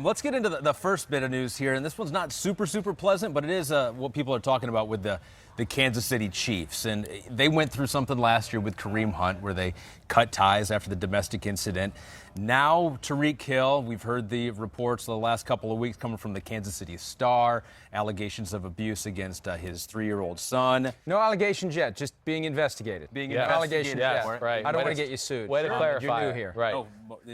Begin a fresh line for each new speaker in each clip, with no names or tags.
Let's get into the first bit of news here, and this one's not super pleasant, but it is what people are talking about with the Kansas City Chiefs. And they went through something last year with Kareem Hunt where they cut ties after the domestic incident. Now Tyreek Hill, we've heard the reports the last couple of weeks coming from the Kansas City Star, allegations of abuse against his 3-year-old son.
No allegations yet, just being investigated.
Allegations
yet.
Right.
I don't want to get you sued.
Way to clarify.
You're new here.
Right.
Oh,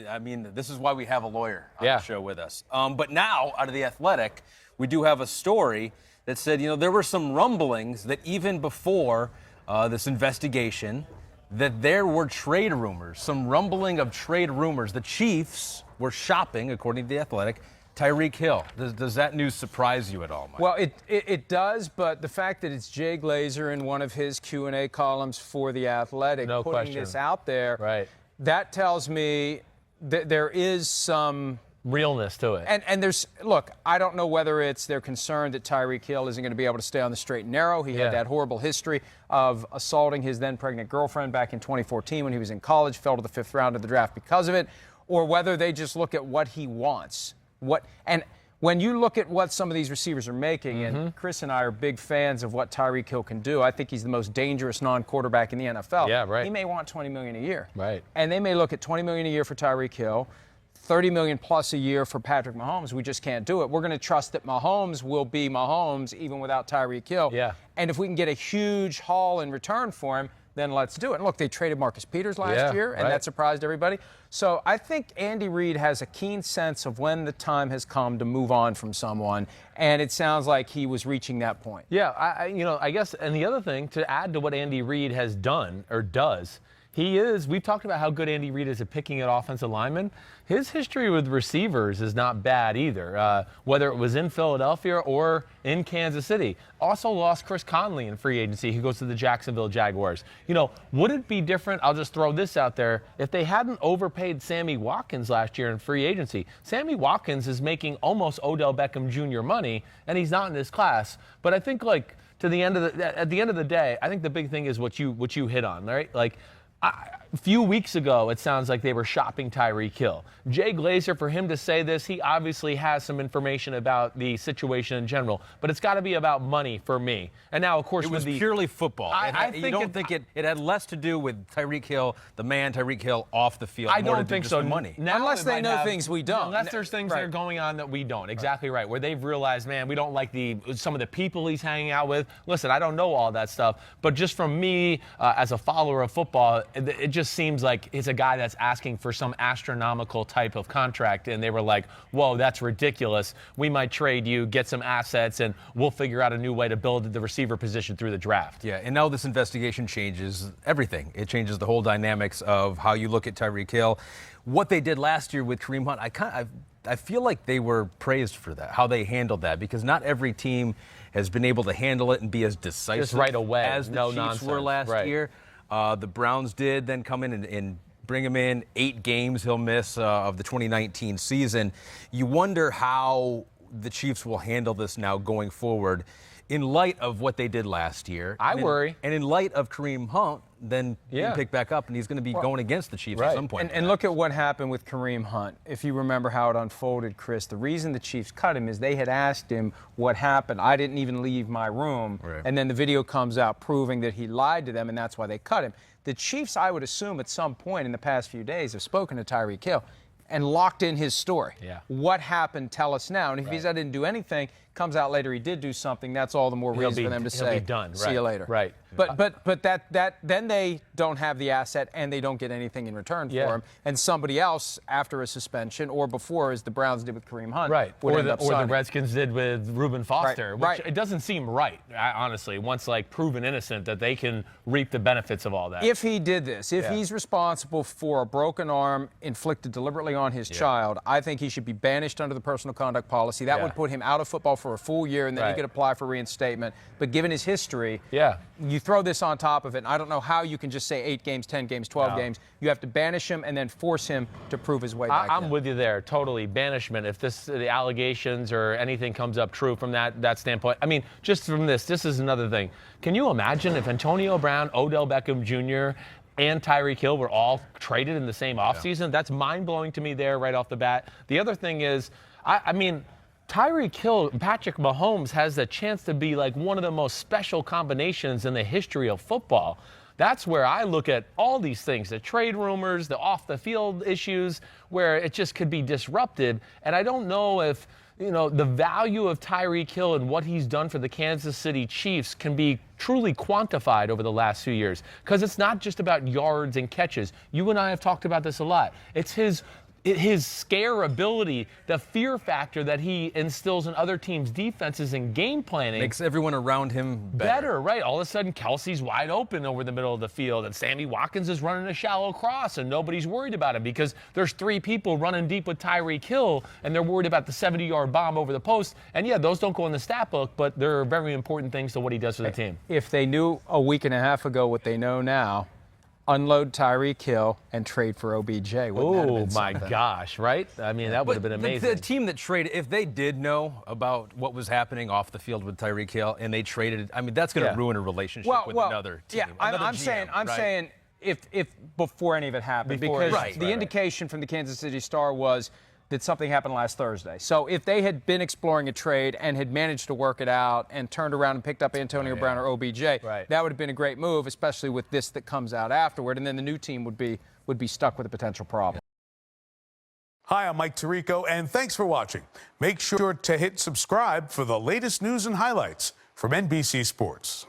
I mean, this is why we have a lawyer on the show with us. But now, out of The Athletic, we do have a story that said, there were some rumblings that even before this investigation, that there were trade rumors, some rumbling of trade rumors. The Chiefs were shopping, according to The Athletic, Tyreek Hill. Does that news surprise you at all, Mike?
Well, it does, but the fact that it's Jay Glazer in one of his Q&A columns for The Athletic putting this out there, that tells me that there is some
realness to it.
And there's, look, I don't know whether they're concerned that Tyreek Hill isn't going to be able to stay on the straight and narrow. He had that horrible history of assaulting his then pregnant girlfriend back in 2014 when he was in college, fell to the 5th round of the draft because of it, or whether they just look at what he wants. And when you look at what some of these receivers are making, and Chris and I are big fans of what Tyreek Hill can do. I think he's the most dangerous non-quarterback in the NFL.
Yeah, right.
He may want $20 million a year.
Right.
And they may look at $20 million a year for Tyreek Hill, $30 million plus a year for Patrick Mahomes. We just can't do it. We're going to trust that Mahomes will be Mahomes even without Tyreek Hill.
Yeah.
And if we can get a huge haul in return for him, then let's do it. And look, they traded Marcus Peters last year, and that surprised everybody. So I think Andy Reid has a keen sense of when the time has come to move on from someone, and it sounds like he was reaching that point.
Yeah, I guess, and the other thing, to add to what Andy Reid has done, or does, we've talked about how good Andy Reid is at picking at offensive linemen. His history with receivers is not bad either, whether it was in Philadelphia or in Kansas City. Also lost Chris Conley in free agency, who goes to the Jacksonville Jaguars. Would it be different? I'll just throw this out there. If they hadn't overpaid Sammy Watkins last year in free agency, Sammy Watkins is making almost Odell Beckham Jr. money, and he's not in his class. But I think, at the end of the day, I think the big thing is what you hit on, right? A few weeks ago, it sounds like they were shopping Tyreek Hill. Jay Glazer, for him to say this, he obviously has some information about the situation in general, but it's got to be about money for me. And now, of course,
it was purely football. You don't think it had less to do with Tyreek Hill, the man Tyreek Hill, off the field?
I don't think so.
Money.
Unless they know things we don't.
Unless there's things that are going on that we don't. Exactly right. Where they've realized, man, we don't like some of the people he's hanging out with. Listen, I don't know all that stuff, but just from me as a follower of football, it just seems like it's a guy that's asking for some astronomical type of contract, and they were like, whoa, that's ridiculous. We might trade you, get some assets, and we'll figure out a new way to build the receiver position through the draft.
Yeah, and now this investigation changes everything. It changes the whole dynamics of how you look at Tyreek Hill. What they did last year with Kareem Hunt, I feel like they were praised for that, how they handled that, because not every team has been able to handle it and be as decisive
just right away,
as the Chiefs were last year. The Browns did then come in and bring him in 8 games he'll miss of the 2019 season. You wonder how the Chiefs will handle this now going forward in light of what they did last year.
I worry.
And in light of Kareem Hunt, then he pick back up, and he's going to be going against the Chiefs at some point.
And look at what happened with Kareem Hunt. If you remember how it unfolded, Chris, the reason the Chiefs cut him is they had asked him what happened. I didn't even leave my room.
Right.
And then the video comes out proving that he lied to them, and that's why they cut him. The Chiefs, I would assume, at some point in the past few days have spoken to Tyreek Hill and locked in his story.
Yeah.
What happened? Tell us now. And if he said I didn't do anything, comes out later he did do something, that's all the more reason for them to say, see you later.
Right.
But then they don't have the asset and they don't get anything in return for him. And somebody else after a suspension or before, as the Browns did with Kareem Hunt,
or the Redskins did with Reuben Foster.
Right.
Which it doesn't seem right, honestly, once proven innocent, that they can reap the benefits of all that.
If he did this, if he's responsible for a broken arm inflicted deliberately on his child, I think he should be banished under the personal conduct policy. That would put him out of football for a full year, and then he could apply for reinstatement. But given his history, you throw this on top of it, and I don't know how you can just say 8 games, 10 games, 12 games. You have to banish him and then force him to prove his way back in.
I'm with you there, totally. Banishment, if the allegations or anything comes up true from that standpoint. I mean, just from this is another thing. Can you imagine if Antonio Brown, Odell Beckham Jr., and Tyreek Hill were all traded in the same offseason? That's mind-blowing to me there right off the bat. The other thing is, I mean, Tyreek Hill, Patrick Mahomes has a chance to be like one of the most special combinations in the history of football. That's where I look at all these things, the trade rumors, the off-the-field issues, where it just could be disrupted. And I don't know if, the value of Tyreek Hill and what he's done for the Kansas City Chiefs can be truly quantified over the last few years. Because it's not just about yards and catches. You and I have talked about this a lot. It's his scare ability, the fear factor that he instills in other teams' defenses and game planning.
Makes everyone around him better.
Right. All of a sudden, Kelsey's wide open over the middle of the field, and Sammy Watkins is running a shallow cross, and nobody's worried about him because there's 3 people running deep with Tyreek Hill, and they're worried about the 70-yard bomb over the post. And, yeah, those don't go in the stat book, but they're very important things to what he does for the team.
If they knew a week and a half ago what they know now, unload Tyreek Hill and trade for OBJ.
Oh, my gosh, right? I mean, that would have been amazing.
The team that traded, if they did know about what was happening off the field with Tyreek Hill and they traded, I mean, that's going to ruin a relationship with another team.
Yeah, I'm saying if before any of it happened, because the indication from the Kansas City Star was that something happened last Thursday. So if they had been exploring a trade and had managed to work it out and turned around and picked up Antonio Brown or OBJ, that would have been a great move, especially with this that comes out afterward. And then the new team would be stuck with a potential problem.
Hi, I'm Mike Tirico, and thanks for watching. Make sure to hit subscribe for the latest news and highlights from NBC Sports.